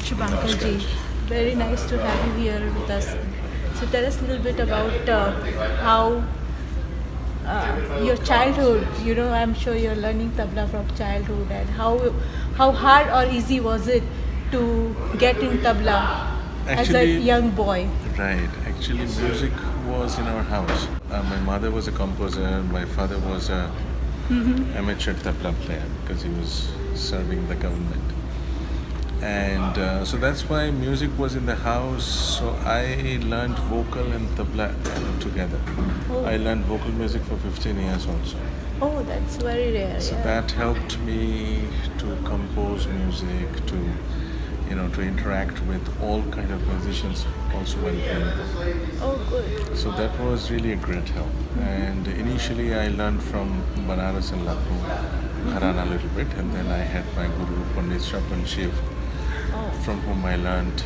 Subhankar ji. Very nice to have you here with us. So tell us a little bit about how your childhood. I'm sure you're learning tabla from childhood, and how hard or easy was it to get in tabla as a Actually, young boy? right. Actually, music was in our house. My mother was a composer. My father was a amateur tabla player because he was serving the government. And so that's why music was in the house. So I learned vocal and tabla together. Oh. I learned vocal music for 15 years also. Oh, that's very rare. So Yeah. that helped me to compose music, to interact with all kind of musicians also while playing. Oh, good. So that was really a great help. And initially I learned from Banaras and Lucknow, Gharana a little bit, and then I had my guru Pandit Shravan Shiv, Oh. from whom I learned.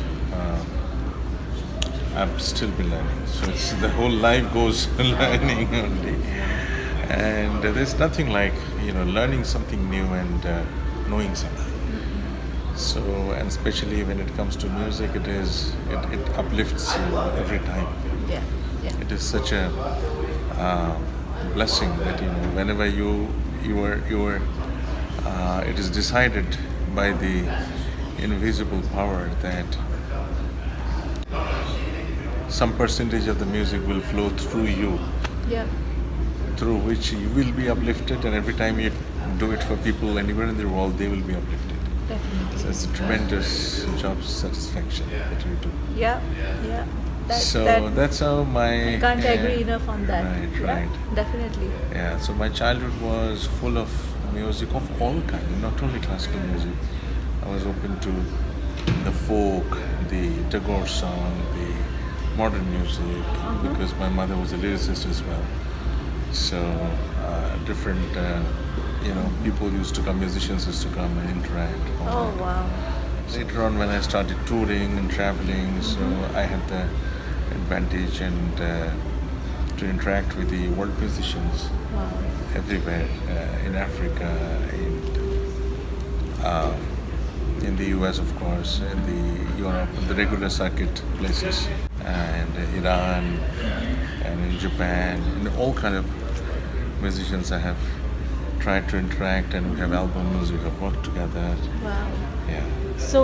I've still been learning. So it's the whole life goes learning only. And there's nothing like learning something new and knowing something. So, and especially when it comes to music, it uplifts you every time. Yeah. Yeah. It is such a blessing that whenever it is decided by the invisible power that some percentage of the music will flow through you, Yeah. through which you will be uplifted, and every time you do it for people anywhere in the world, they will be uplifted. Definitely. So it's a tremendous job satisfaction that you do. Yeah. Yeah. So That that's how my can't agree enough on that. Right, Yeah, right. definitely. Yeah, so my childhood was full of music of all kinds, not only classical music. I was open to the folk, the Tagore song, the modern music, because my mother was a lyricist as well. So different, people used to come, musicians used to come and interact. all Oh that. wow. Later on, when I started touring and traveling, so I had the advantage and to interact with the world musicians Wow. everywhere, in Africa, in the US, of course, in the Europe, the regular circuit places, and Iran, and in Japan, and all kind of musicians I have tried to interact, and we have albums, we have worked together. Wow. Yeah. So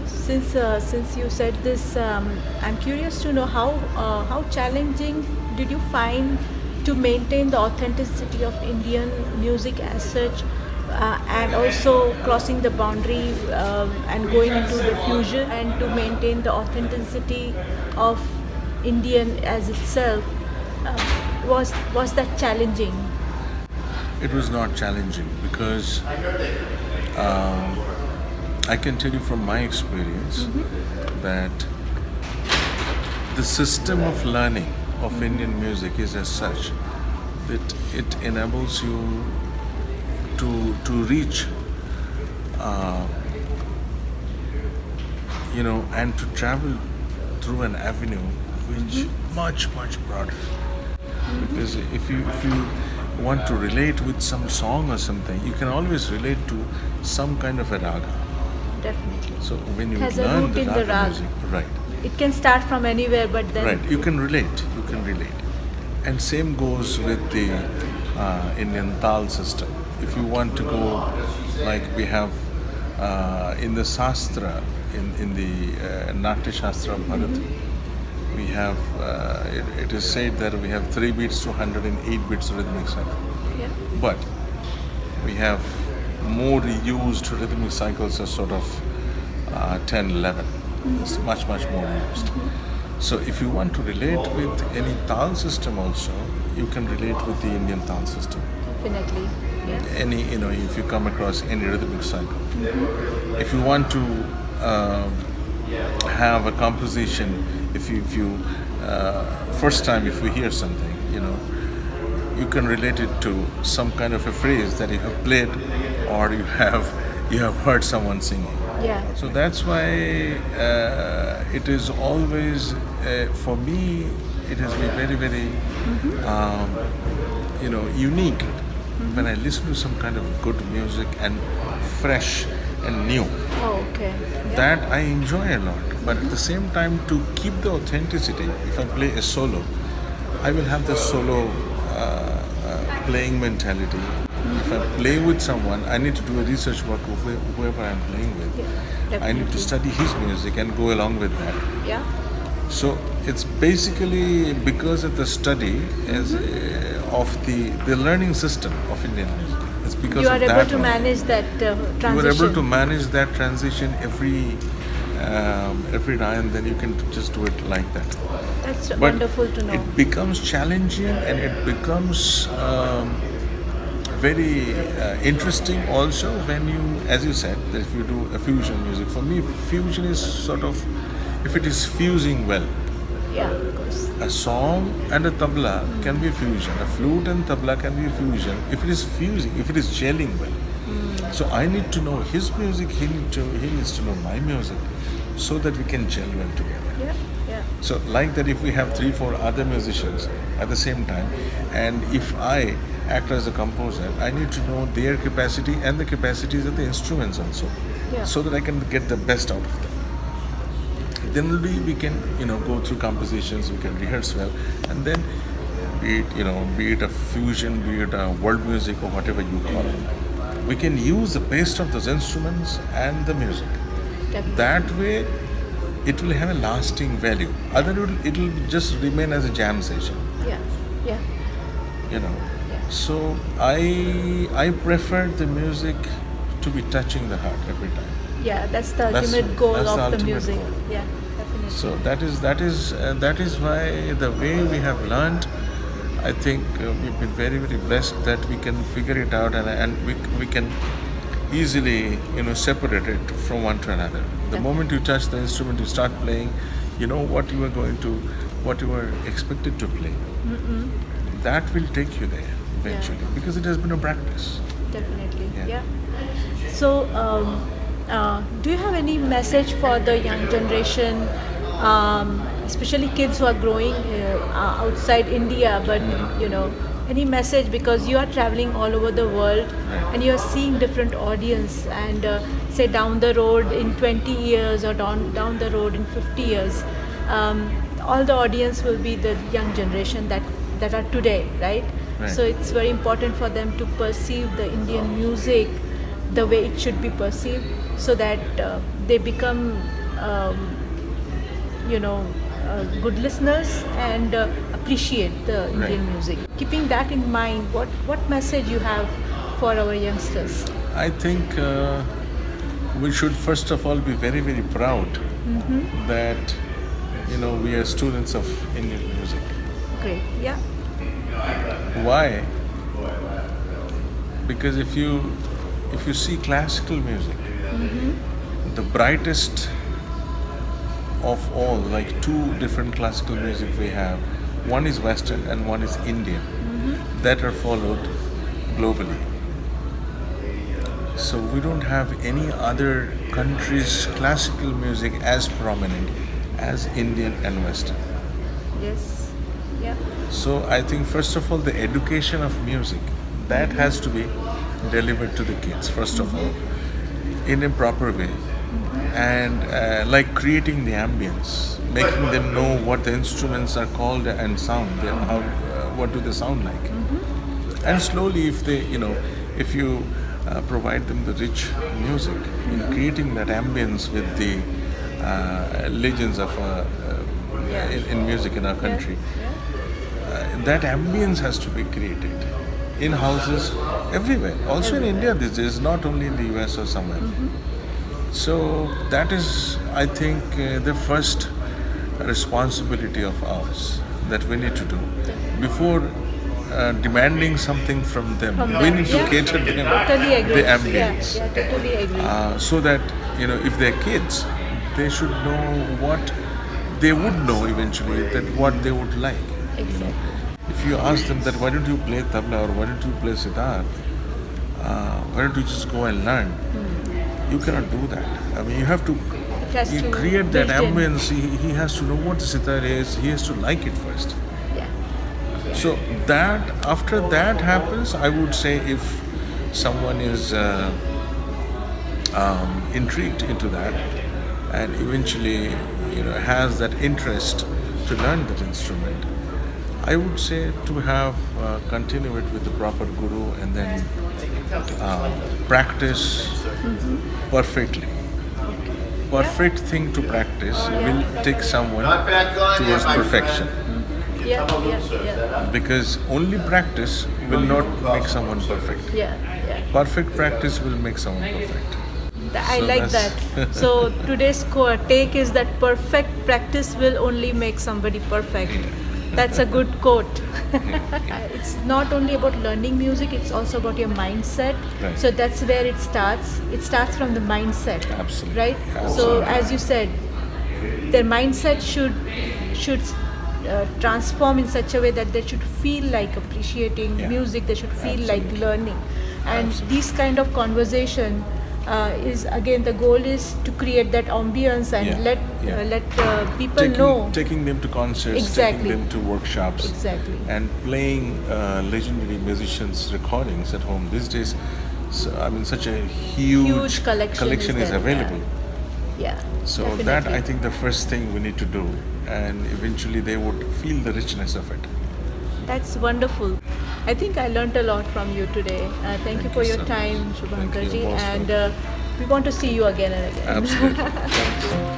since you said this, I'm curious to know how challenging did you find to maintain the authenticity of Indian music as such, and also crossing the boundary and going into the fusion, and to maintain the authenticity of Indian as itself. Was that challenging? It was not challenging because I can tell you from my experience that the system of learning of Indian music is as such that it enables you to reach, and to travel through an avenue which much broader. Because if you want to relate with some song or something, you can always relate to some kind of a raga. Definitely. So when you Has a learn root the in the raga rag. music, right, It can start from anywhere, but then right, you can relate. And same goes with the Indian tal system. If you want to go, like we have in the Shastra, in the Natya Shastra of Bharat, we have, it is said that we have 3 beats to 108 beats rhythmic cycle. yeah. But we have more used rhythmic cycles as sort of 10, 11. It's much more used. So if you want to relate with any tal system also, you can relate with the Indian tal system. Definitely. Yeah. Any, if you come across any rhythmic cycle. If you want to have a composition, if you first time if you hear something, you can relate it to some kind of a phrase that you have played, or you have heard someone singing. Yeah. So that's why it is always, for me, it has been very unique when I listen to some kind of good music and fresh and new. Oh, okay. Yeah. That I enjoy a lot. But at the same time, to keep the authenticity, if I play a solo, I will have the solo playing mentality. If I play with someone, I need to do a research work of whoever I'm playing with. Yeah, I need to definitely. study his music and go along with that. Yeah. So it's basically because of the study of the learning system of Indian music. It's because You are of able that to only. manage that transition. You are able to manage that transition every now and then. You can just do it like that. That's But wonderful to know. it becomes challenging and it becomes very interesting also when you, as you said, that if you do a fusion music. For me, fusion is sort of, if it is fusing well. Yeah, of course. A song and a tabla can be a fusion. A flute and tabla can be a fusion. If it is fusing, if it is gelling well. So I need to know his music, he needs to know my music, so that we can gel well together. Yeah, yeah. So like that, if we have 3-4 other musicians at the same time, and if I act as a composer, I need to know their capacity and the capacities of the instruments also, Yeah. so that I can get the best out of them. Then only we can, go through compositions, we can rehearse well, and then be it a fusion, be it a world music or whatever you call it, we can use the best of those instruments and the music. Definitely. That way, it will have a lasting value. Otherwise, it will just remain as a jam session. Yeah, yeah. Yeah. So I prefer the music to be touching the heart every time. Yeah, that's the That's- ultimate goal that's the of the ultimate music. goal. Yeah, definitely. So that is why the way we have learned, I think we've been very, very blessed that we can figure it out, and we can easily separate it from one to another. The moment you touch the instrument, you start playing, you know what you are expected to play. That will take you there eventually, because it has been a practice. Definitely. Yeah. Yeah. So, do you have any message for the young generation, especially kids who are growing outside India, but any message, because you are traveling all over the world and you are seeing different audience, and say down the road in 20 years or down the road in 50 years, all the audience will be the young generation that are today, right? Right. So it's very important for them to perceive the Indian music the way it should be perceived, so that they become, good listeners and appreciate the Indian music. Keeping that in mind, what message you have for our youngsters? I think we should first of all be very, very proud that we are students of Indian music. Great. Yeah. Why? Because if you see classical music, the brightest of all, like two different classical music we have, one is Western and one is Indian, that are followed globally. So we don't have any other country's classical music as prominent as Indian and Western. Yes. Yeah. So I think first of all, the education of music, that has to be delivered to the kids first of all, in a proper way, and like creating the ambience, making them know what the instruments are called and sound, what do they sound like, and slowly, if you provide them the rich music, creating that ambience with the legends of in music in our country. That ambience has to be created in houses everywhere. Also in India, this is not only in the US or somewhere. So that is, I think, the first responsibility of ours that we need to do before demanding something from them. We need to cater them Totally agree. the ambience, Yeah, totally agree. so that if they're kids, they should know what they would know eventually, that what they would like. Exactly. If you ask them that why don't you play tabla or why don't you play sitar, why don't you just go and learn? You cannot do that. I mean, you have to create that built in. ambience. He has to know what the sitar is. He has to like it first. Yeah. So that after that happens, I would say if someone is intrigued into that, and eventually, has that interest to learn that instrument, I would say to have continue it with the proper guru and then practice perfectly. Perfect thing to practice will take someone towards perfection, Yeah, yeah, yeah. because only practice will not make someone perfect. Yeah, yeah. Perfect practice will make someone perfect. I So like that's- that. So today's take is that perfect practice will only make somebody perfect. That's a good quote. It's not only about learning music, it's also about your mindset. Right. So that's where it starts. It starts from the mindset. Absolutely. Right? So Absolutely. as you said, their mindset should transform in such a way that they should feel like appreciating Yeah. music, they should feel like Absolutely. learning. And Absolutely. this kind of conversation is again, the goal is to create that ambience and Yeah. let people know. Taking them to concerts, Exactly. taking them to workshops, Exactly. and playing legendary musicians' recordings at home. These days, such a huge collection is there, available. Yeah. So definitely. that, I think, the first thing we need to do, and eventually they would feel the richness of it. That's wonderful. I think I learned a lot from you today. Thank you for your so much. time, Thank you. Subhankarji, Most and welcome. we want to see you again and again. Absolutely. Thank you.